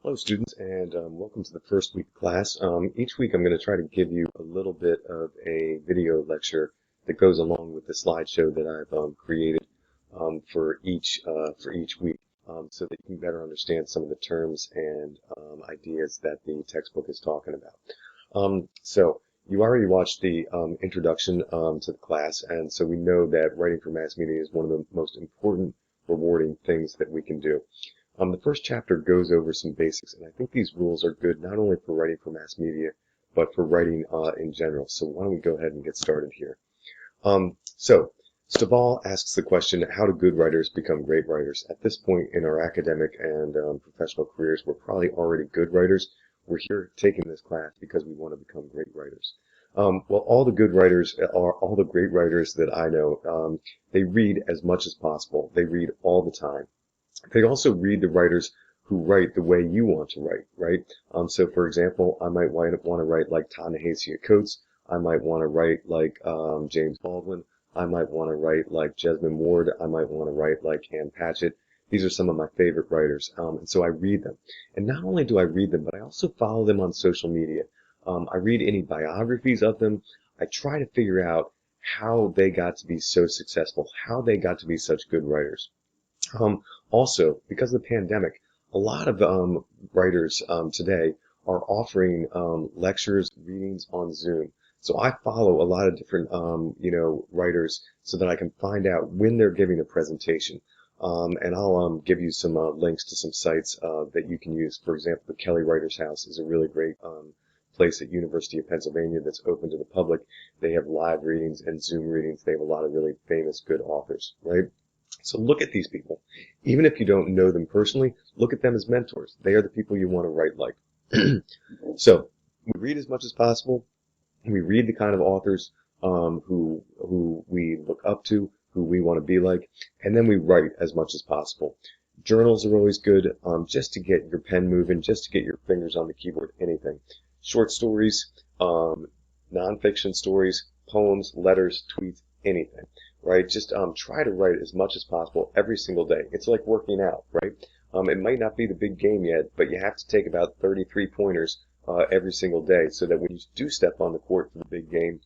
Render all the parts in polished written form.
Hello, students, and welcome to the first week of class. Each week I'm going to try to give you a little bit of a video lecture that goes along with the slideshow that I've created for each week, so that you can better understand some of the terms and ideas that the textbook is talking about. So you already watched the introduction to the class, and so we know that writing for mass media is one of the most important, rewarding things that we can do. The first chapter goes over some basics, and I think these rules are good not only for writing for mass media, but for writing in general. So why don't we go ahead and get started here. So Staval asks the question, how do good writers become great writers? At this point in our academic and professional careers, we're probably already good writers. We're here taking this class because we want to become great writers. Well, all the good writers are all the great writers that I know. They read as much as possible. They read all the time. They also read the writers who write the way you want to write, right? So for example, I might want to write like Ta-Nehisi Coates. I might want to write like James Baldwin. I might want to write like Jesmyn Ward. I might want to write like Ann Patchett. These are some of my favorite writers. And so I read them. And not only do I read them, but I also follow them on social media. I read any biographies of them. I try to figure out how they got to be so successful, how they got to be such good writers. Also, because of the pandemic, a lot of writers today are offering lectures, readings on Zoom. So I follow a lot of different, writers so that I can find out when they're giving a presentation. And I'll give you some links to some sites that you can use. For example, the Kelly Writers House is a really great place at University of Pennsylvania that's open to the public. They have live readings and Zoom readings. They have a lot of really famous, good authors, right? So look at these people. Even if you don't know them personally, look at them as mentors. They are the people you want to write like. So we read as much as possible. We read the kind of authors who we look up to, who we want to be like, and then we write as much as possible. Journals are always good, just to get your pen moving, just to get your fingers on the keyboard, anything. Short stories, nonfiction stories, poems, letters, tweets, anything. Right? Just try to write as much as possible every single day. It's like working out, right? It might not be the big game yet, but you have to take about 33 pointers every single day so that when you do step on the court for the big game,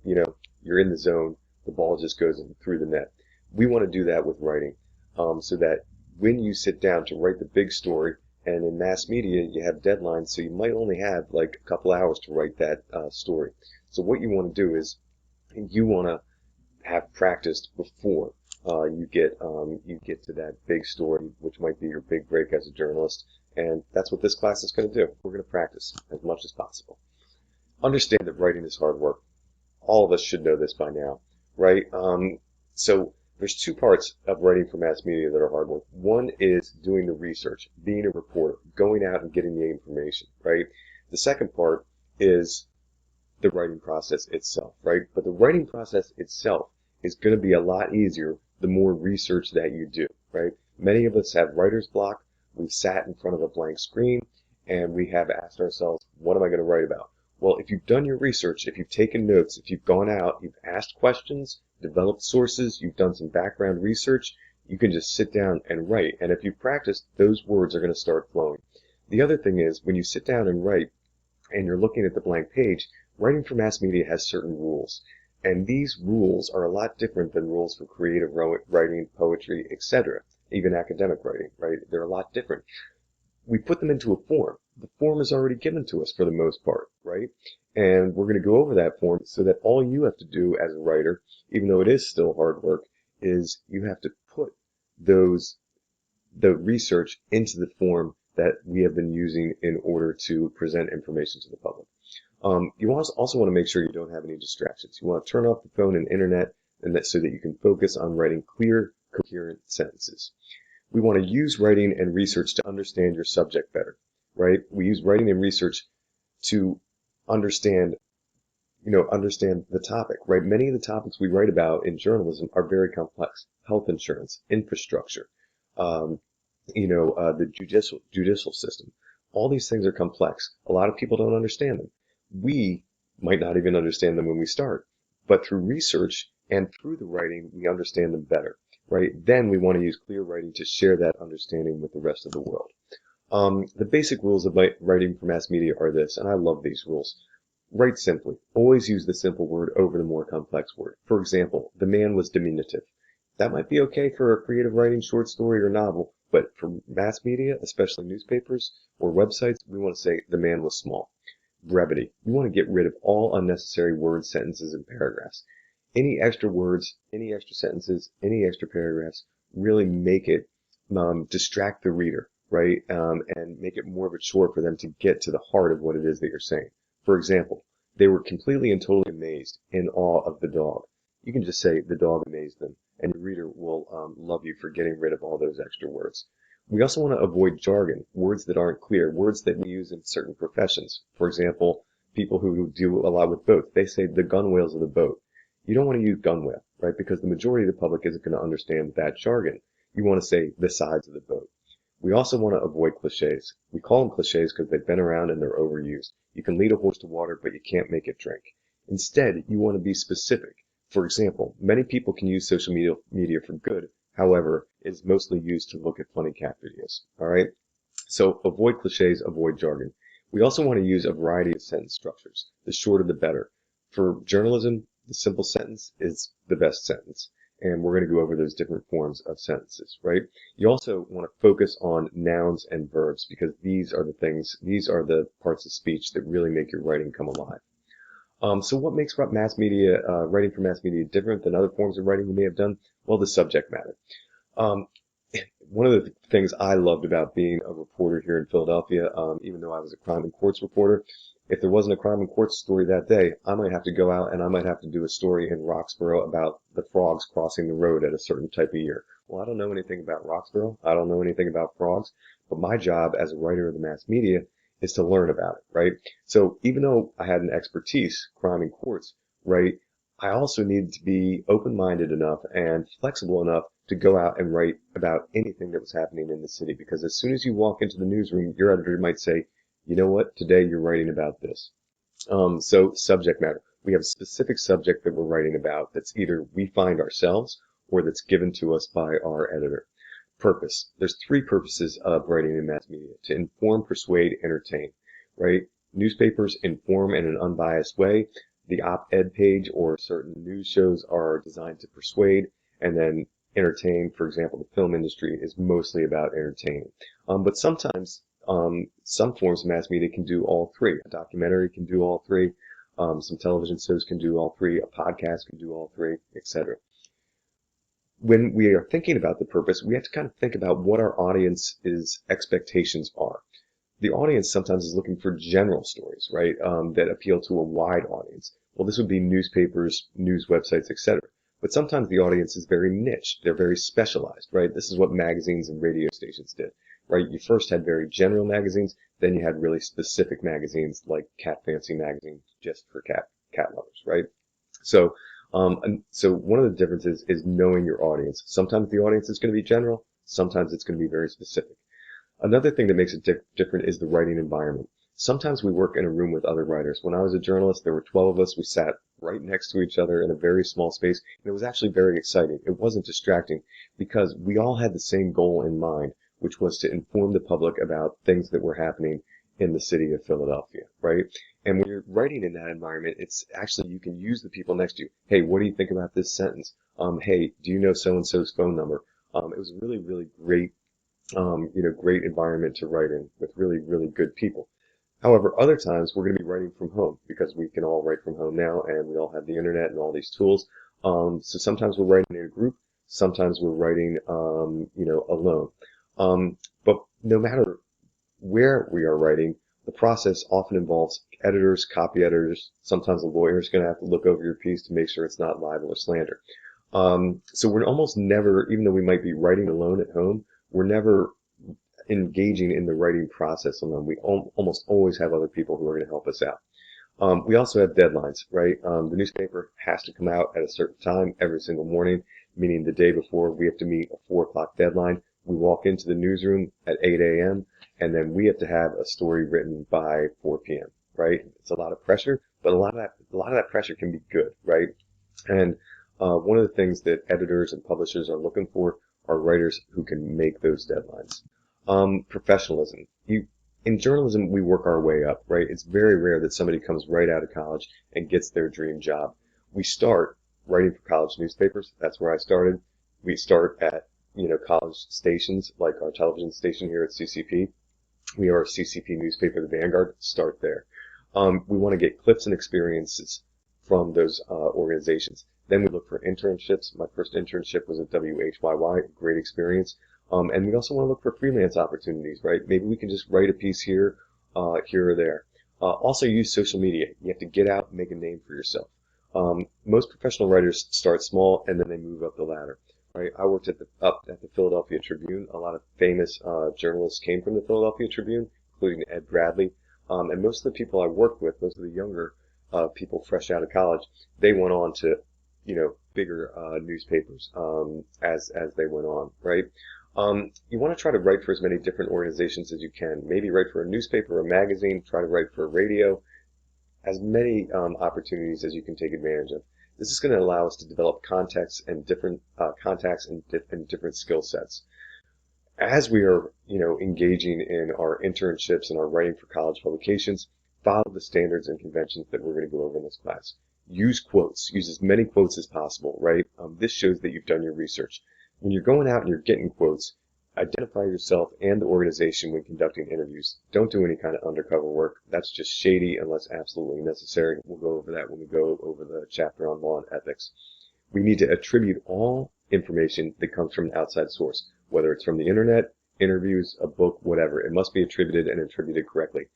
you're in the zone, the ball just goes through the net. We want to do that with writing, so that when you sit down to write the big story, and in mass media you have deadlines, so you might only have like a couple hours to write that story. So what you want to do is you want to have practiced before you get to that big story, which might be your big break as a journalist. And that's what this class is going to do. We're going to practice as much as possible. Understand that writing is hard work. All of us should know this by now, right? So there's two parts of writing for mass media that are hard work. One is doing the research, being a reporter, going out and getting the information, right? The second part is the writing process itself, right? But the writing process itself is going to be a lot easier the more research that you do, right? Many of us have writer's block. We've sat in front of a blank screen and we have asked ourselves, what am I going to write about? Well, if you've done your research, if you've taken notes, if you've gone out, you've asked questions, developed sources, you've done some background research, you can just sit down and write. And if you've practiced, those words are going to start flowing. The other thing is, when you sit down and write and you're looking at the blank page, writing for mass media has certain rules. And these rules are a lot different than rules for creative writing, poetry, etc., even academic writing, right? They're a lot different. We put them into a form. The form is already given to us for the most part, right? And we're going to go over that form so that all you have to do as a writer, even though it is still hard work, is you have to put the research into the form that we have been using in order to present information to the public. You also want to make sure you don't have any distractions. You want to turn off the phone and internet so that you can focus on writing clear, coherent sentences. We want to use writing and research to understand your subject better, right? We use writing and research to understand the topic, right? Many of the topics we write about in journalism are very complex. Health insurance, infrastructure, the judicial system. All these things are complex. A lot of people don't understand them. We might not even understand them when we start, but through research and through the writing, we understand them better, right? Then we want to use clear writing to share that understanding with the rest of the world. The basic rules of writing for mass media are this, and I love these rules. Write simply. Always use the simple word over the more complex word. For example, the man was diminutive. That might be okay for a creative writing short story or novel, but for mass media, especially newspapers or websites, we want to say the man was small. Brevity. You want to get rid of all unnecessary words, sentences, and paragraphs. Any extra words, any extra sentences, any extra paragraphs really make it distract the reader, right? And make it more of a chore for them to get to the heart of what it is that you're saying. For example, they were completely and totally amazed, in awe of the dog. You can just say the dog amazed them, and your reader will love you for getting rid of all those extra words. We also want to avoid jargon, words that aren't clear, words that we use in certain professions. For example, people who do a lot with boats, they say the gunwales of the boat. You don't want to use gunwale, right? Because the majority of the public isn't going to understand that jargon. You want to say the sides of the boat. We also want to avoid cliches. We call them cliches because they've been around and they're overused. You can lead a horse to water, but you can't make it drink. Instead, you want to be specific. For example, many people can use social media for good. However, it is mostly used to look at funny cat videos. All right? So avoid cliches, avoid jargon. We also want to use a variety of sentence structures. The shorter the better. For journalism, the simple sentence is the best sentence. And we're going to go over those different forms of sentences, right? You also want to focus on nouns and verbs because these are the parts of speech that really make your writing come alive. So what makes writing for mass media different than other forms of writing you may have done? Well, the subject matter. Um, One of the things I loved about being a reporter here in Philadelphia, even though I was a crime and courts reporter, if there wasn't a crime and courts story that day, I might have to go out and I might have to do a story in Roxborough about the frogs crossing the road at a certain type of year. Well, I don't know anything about Roxborough. I don't know anything about frogs, but my job as a writer of the mass media is to learn about it, right? So even though I had an expertise, crime and courts, right, I also needed to be open-minded enough and flexible enough to go out and write about anything that was happening in the city. Because as soon as you walk into the newsroom, your editor might say, you know what, today you're writing about this. So subject matter. We have a specific subject that we're writing about that's either we find ourselves or that's given to us by our editor. Purpose. There's three purposes of writing in mass media: to inform, persuade, entertain, right? Newspapers inform in an unbiased way. The op-ed page or certain news shows are designed to persuade, and then entertain. For example, the film industry is mostly about entertaining. But sometimes some forms of mass media can do all three. A documentary can do all three. Some television shows can do all three. A podcast can do all three, etc. When we are thinking about the purpose, we have to kind of think about what our audience's expectations are. The audience sometimes is looking for general stories, right, that appeal to a wide audience. Well, this would be newspapers, news websites, etc. But sometimes the audience is very niche. They're very specialized, right? This is what magazines and radio stations did, right? You first had very general magazines, then you had really specific magazines like Cat Fancy Magazine, just for cat lovers, right? So, so one of the differences is knowing your audience. Sometimes the audience is going to be general. Sometimes it's going to be very specific. Another thing that makes it different is the writing environment. Sometimes we work in a room with other writers. When I was a journalist, there were 12 of us. We sat right next to each other in a very small space, and it was actually very exciting. It wasn't distracting because we all had the same goal in mind, which was to inform the public about things that were happening in the city of Philadelphia, right? And when you're writing in that environment, it's actually, you can use the people next to you. Hey, what do you think about this sentence? Hey, do you know so-and-so's phone number? It was a really, really great great environment to write in with really, really good people. However, other times we're going to be writing from home because we can all write from home now and we all have the internet and all these tools. So sometimes we're writing in a group, sometimes we're writing, alone. But no matter where we are writing, the process often involves editors, copy editors. Sometimes a lawyer is going to have to look over your piece to make sure it's not libel or slander. So we're almost never, even though we might be writing alone at home, we're never engaging in the writing process alone. We almost always have other people who are going to help us out. We also have deadlines, right? The newspaper has to come out at a certain time every single morning, meaning the day before we have to meet a 4 o'clock deadline. We walk into the newsroom at 8 a.m. and then we have to have a story written by 4 p.m., right? It's a lot of pressure, but a lot of that pressure can be good, right? And one of the things that editors and publishers are looking for are writers who can make those deadlines. Professionalism. In journalism, we work our way up, right? It's very rare that somebody comes right out of college and gets their dream job. We start writing for college newspapers. That's where I started. We start at, college stations, like our television station here at CCP. We are a CCP newspaper, the Vanguard. Start there. We want to get clips and experiences from those organizations. Then we look for internships. My first internship was at WHYY, great experience. And we also want to look for freelance opportunities, right? Maybe we can just write a piece here, here or there. Also use social media. You have to get out and make a name for yourself. Most professional writers start small and then they move up the ladder. Right? I worked up at the Philadelphia Tribune. A lot of famous journalists came from the Philadelphia Tribune, including Ed Bradley. And most of the people I worked with, most of the younger people fresh out of college, they went on to, bigger newspapers as they went on, right? You want to try to write for as many different organizations as you can. Maybe write for a newspaper or a magazine, try to write for a radio, as many opportunities as you can take advantage of. This is going to allow us to develop contacts and different contacts and different skill sets. As we are, engaging in our internships and our writing for college publications, follow the standards and conventions that we're going to go over in this class. Use quotes. Use as many quotes as possible, right? This shows that you've done your research. When you're going out and you're getting quotes, identify yourself and the organization when conducting interviews. Don't do any kind of undercover work. That's just shady unless absolutely necessary. We'll go over that when we go over the chapter on law and ethics. We need to attribute all information that comes from an outside source, whether it's from the internet, interviews, a book, whatever. It must be attributed and attributed correctly.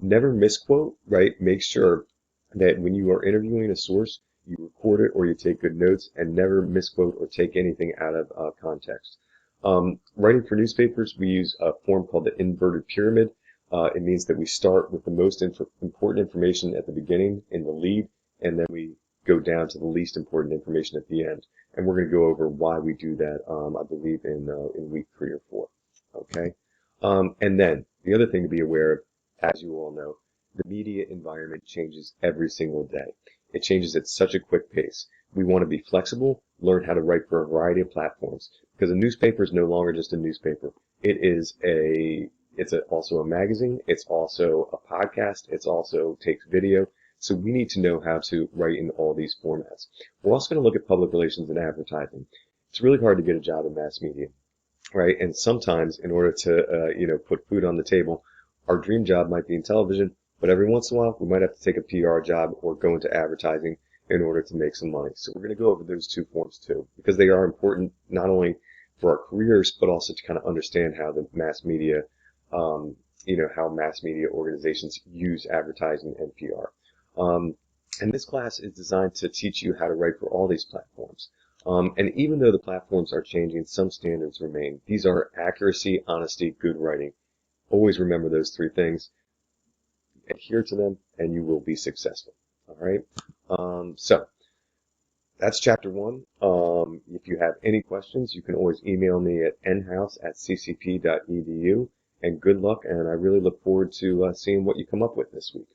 Never misquote, right? Make sure that when you are interviewing a source, you record it or you take good notes, and never misquote or take anything out of context. Writing for newspapers, we use a form called the inverted pyramid. It means that we start with the most important information at the beginning in the lead, and then we go down to the least important information at the end. And we're going to go over why we do that, I believe, in week 3 or 4. Okay? And then the other thing to be aware of, as you all know, the media environment changes every single day. It changes at such a quick pace. We want to be flexible, learn how to write for a variety of platforms, because a newspaper is no longer just a newspaper. It's also a magazine. It's also a podcast. It's also takes video. So we need to know how to write in all these formats. We're also going to look at public relations and advertising. It's really hard to get a job in mass media, right? And sometimes in order to, put food on the table, our dream job might be in television, but every once in a while we might have to take a PR job or go into advertising in order to make some money. So we're going to go over those two forms too, because they are important not only for our careers, but also to kind of understand how the mass media, how mass media organizations use advertising and PR. And this class is designed to teach you how to write for all these platforms. And even though the platforms are changing, some standards remain. These are accuracy, honesty, good writing. Always remember those 3 things. Adhere to them, and you will be successful. All right? So that's chapter 1. If you have any questions, you can always email me at nhouse@ccp.edu. And good luck, and I really look forward to seeing what you come up with this week.